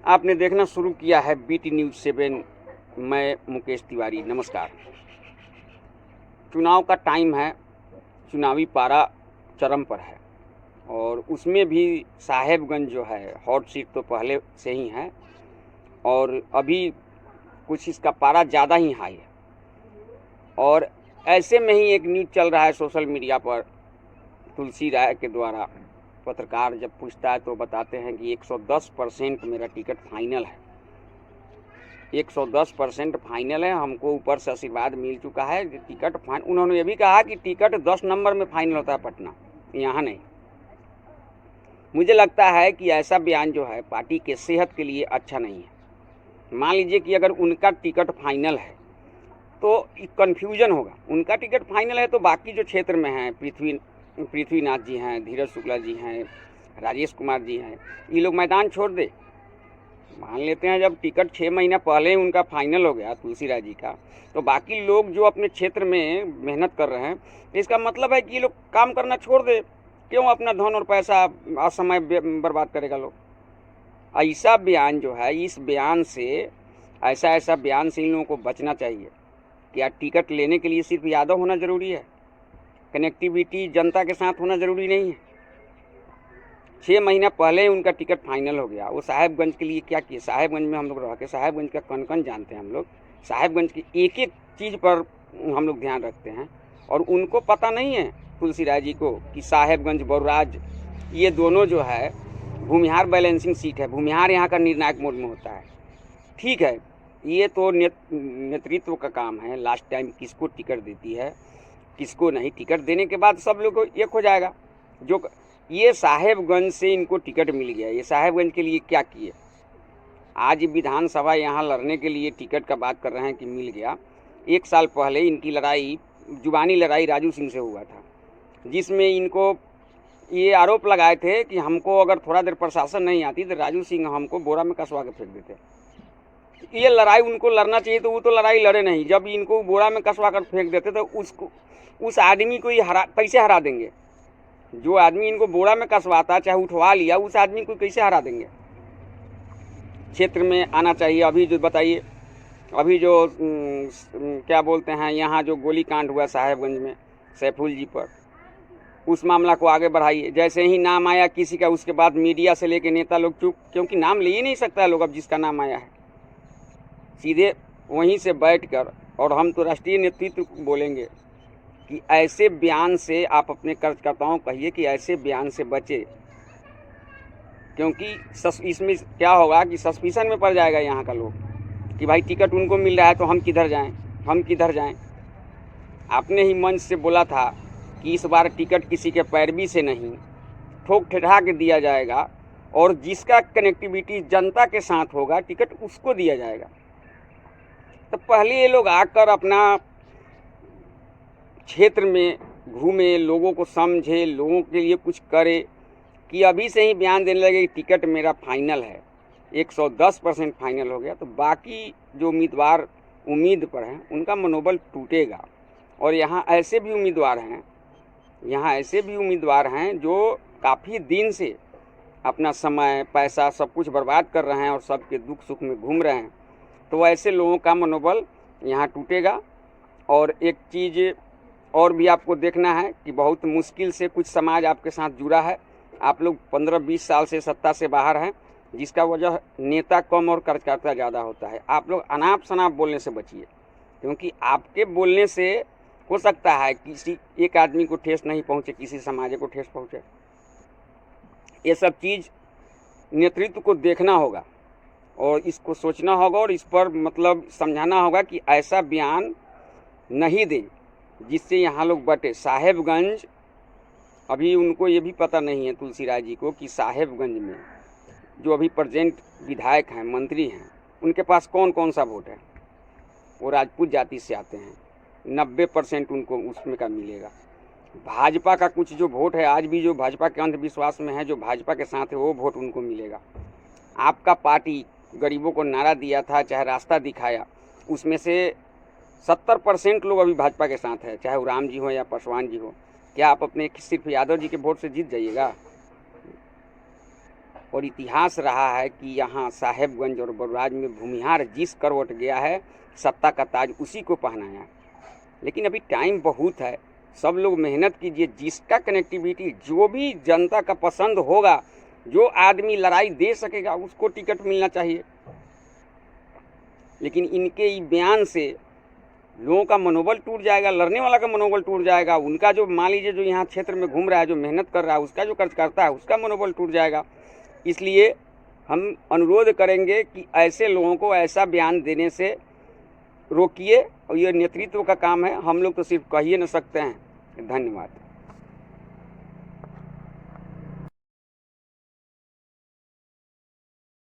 आपने देखना शुरू किया है BT न्यूज़ 7। मैं मुकेश तिवारी। नमस्कार। चुनाव का टाइम है, चुनावी पारा चरम पर है और उसमें भी साहेबगंज जो है हॉट सीट तो पहले से ही है और अभी कुछ इसका पारा ज़्यादा ही हाई है। और ऐसे में ही एक न्यूज़ चल रहा है सोशल मीडिया पर, तुलसी राय के द्वारा पत्रकार जब पूछता है तो बताते हैं कि 110% मेरा टिकट फाइनल है। 110% फाइनल है, हमको ऊपर से आशीर्वाद मिल चुका है। टिकट उन्होंने ये भी कहा कि टिकट 10 नंबर में फाइनल होता है पटना, यहाँ नहीं। मुझे लगता है कि ऐसा बयान जो है पार्टी के सेहत के लिए अच्छा नहीं है। मान लीजिए कि अगर उनका टिकट फाइनल है तो कन्फ्यूजन होगा। उनका टिकट फाइनल है तो बाकी जो क्षेत्र में हैं, पृथ्वीनाथ जी हैं, धीरज शुक्ला जी हैं, राजेश कुमार जी हैं, ये लोग मैदान छोड़ दे। मान लेते हैं जब टिकट 6 महीना पहले ही उनका फाइनल हो गया तुलसी राय जी का, तो बाकी लोग जो अपने क्षेत्र में मेहनत कर रहे हैं, तो इसका मतलब है कि ये लोग काम करना छोड़ दे। क्यों अपना धन और पैसा और समय बर्बाद करेगा लोग। ऐसा बयान जो है, इस बयान से, ऐसा बयान से इन लोगों को बचना चाहिए। क्या टिकट लेने के लिए सिर्फ यादव होना ज़रूरी है? कनेक्टिविटी जनता के साथ होना ज़रूरी नहीं है? 6 महीना पहले ही उनका टिकट फाइनल हो गया। वो साहेबगंज के लिए क्या किए? साहेबगंज में हम लोग रह के साहेबगंज का कन कन जानते हैं। हम लोग साहेबगंज की एक एक चीज़ पर हम लोग ध्यान रखते हैं और उनको पता नहीं है तुलसी राय जी को कि साहेबगंज बरुराज ये दोनों जो है भूमिहार बैलेंसिंग सीट है। भूमिहार यहाँ का निर्णायक मोड में होता है। ठीक है, ये तो नेतृत्व का काम है, लास्ट टाइम किसको टिकट देती है किसको नहीं। टिकट देने के बाद सब लोग को एक हो जाएगा। जो ये साहेबगंज से इनको टिकट मिल गया, ये साहेबगंज के लिए क्या किए? आज विधानसभा यहाँ लड़ने के लिए टिकट का बात कर रहे हैं कि मिल गया। 1 साल पहले इनकी लड़ाई, जुबानी लड़ाई राजू सिंह से हुआ था, जिसमें इनको ये आरोप लगाए थे कि हमको अगर थोड़ा देर प्रशासन नहीं आती तो राजू सिंह हमको बोरा में कसवा के फेंक देते। ये लड़ाई उनको लड़ना चाहिए तो वो तो लड़ाई लड़े नहीं। जब इनको बोरा में कसवा कर फेंक देते तो उस आदमी को ये कैसे हरा देंगे? जो आदमी इनको बोरा में कसवाता, चाहे उठवा लिया, उस आदमी को कैसे हरा देंगे? क्षेत्र में आना चाहिए। अभी जो बताइए, अभी जो क्या बोलते हैं, यहाँ जो गोली कांड हुआ साहेबगंज में सैफुल जी पर, उस मामला को आगे बढ़ाइए। जैसे ही नाम आया किसी का, उसके बाद मीडिया से लेके नेता लोग चुप, क्योंकि नाम ले ही नहीं सकता है लोग अब जिसका नाम आया है। सीधे वहीं से बैठकर, और हम तो राष्ट्रीय नेतृत्व को बोलेंगे कि ऐसे बयान से आप अपने कार्यकर्ताओं कहिए कि ऐसे बयान से बचे, क्योंकि इसमें क्या होगा कि सस्पिशन में पड़ जाएगा यहाँ का लोग कि भाई टिकट उनको मिल रहा है तो हम किधर जाएं। आपने ही मंच से बोला था कि इस बार टिकट किसी के पैरवी से नहीं, ठोक ठिठा के दिया जाएगा और जिसका कनेक्टिविटी जनता के साथ होगा टिकट उसको दिया जाएगा। तो पहले ये लोग आकर अपना क्षेत्र में घूमे, लोगों को समझे, लोगों के लिए कुछ करे, कि अभी से ही बयान देने लगे कि टिकट मेरा फाइनल है, 110% फाइनल हो गया, तो बाकी जो उम्मीदवार उम्मीद पर हैं उनका मनोबल टूटेगा। और यहाँ ऐसे भी उम्मीदवार हैं जो काफ़ी दिन से अपना समय पैसा सब कुछ बर्बाद कर रहे हैं और सबके दुख सुख में घूम रहे हैं। तो ऐसे लोगों का मनोबल यहाँ टूटेगा। और एक चीज़ और भी आपको देखना है कि बहुत मुश्किल से कुछ समाज आपके साथ जुड़ा है। आप लोग 15-20 साल से सत्ता से बाहर हैं, जिसका वजह नेता कम और कार्यकर्ता ज़्यादा होता है। आप लोग अनाप शनाप बोलने से बचिए, क्योंकि आपके बोलने से हो सकता है किसी एक आदमी को ठेस नहीं पहुँचे, किसी समाज को ठेस पहुँचे। ये सब चीज़ नेतृत्व को देखना होगा और इसको सोचना होगा और इस पर मतलब समझाना होगा कि ऐसा बयान नहीं दें जिससे यहाँ लोग बटे। साहेबगंज, अभी उनको ये भी पता नहीं है तुलसी राय जी को कि साहेबगंज में जो अभी प्रेजेंट विधायक हैं, मंत्री हैं, उनके पास कौन कौन सा वोट है। वो राजपूत जाति से आते हैं, 90% उनको उसमें का मिलेगा। भाजपा का कुछ जो वोट है, आज भी जो भाजपा के अंधविश्वास में है, जो भाजपा के साथ है, वो वोट उनको मिलेगा। आपका पार्टी गरीबों को नारा दिया था, चाहे रास्ता दिखाया, उसमें से 70% लोग अभी भाजपा के साथ है, चाहे वो राम जी हो या पासवान जी हो। क्या आप अपने सिर्फ यादव जी के वोट से जीत जाइएगा? और इतिहास रहा है कि यहाँ साहेबगंज और बरुराज में भूमिहार जिस करवट गया है, सत्ता का ताज उसी को पहनाया है। लेकिन अभी टाइम बहुत है, सब लोग मेहनत कीजिए। जिसका कनेक्टिविटी, जो भी जनता का पसंद होगा, जो आदमी लड़ाई दे सकेगा, उसको टिकट मिलना चाहिए। लेकिन इनके ही बयान से लोगों का मनोबल टूट जाएगा, लड़ने वाला का मनोबल टूट जाएगा। उनका जो, मान लीजिए जो यहाँ क्षेत्र में घूम रहा है, जो मेहनत कर रहा है, उसका जो कार्यकर्ता है, उसका मनोबल टूट जाएगा। इसलिए हम अनुरोध करेंगे कि ऐसे लोगों को ऐसा बयान देने से रोकिए, और ये नेतृत्व का काम है, हम लोग तो सिर्फ कह ही न सकते हैं। धन्यवाद।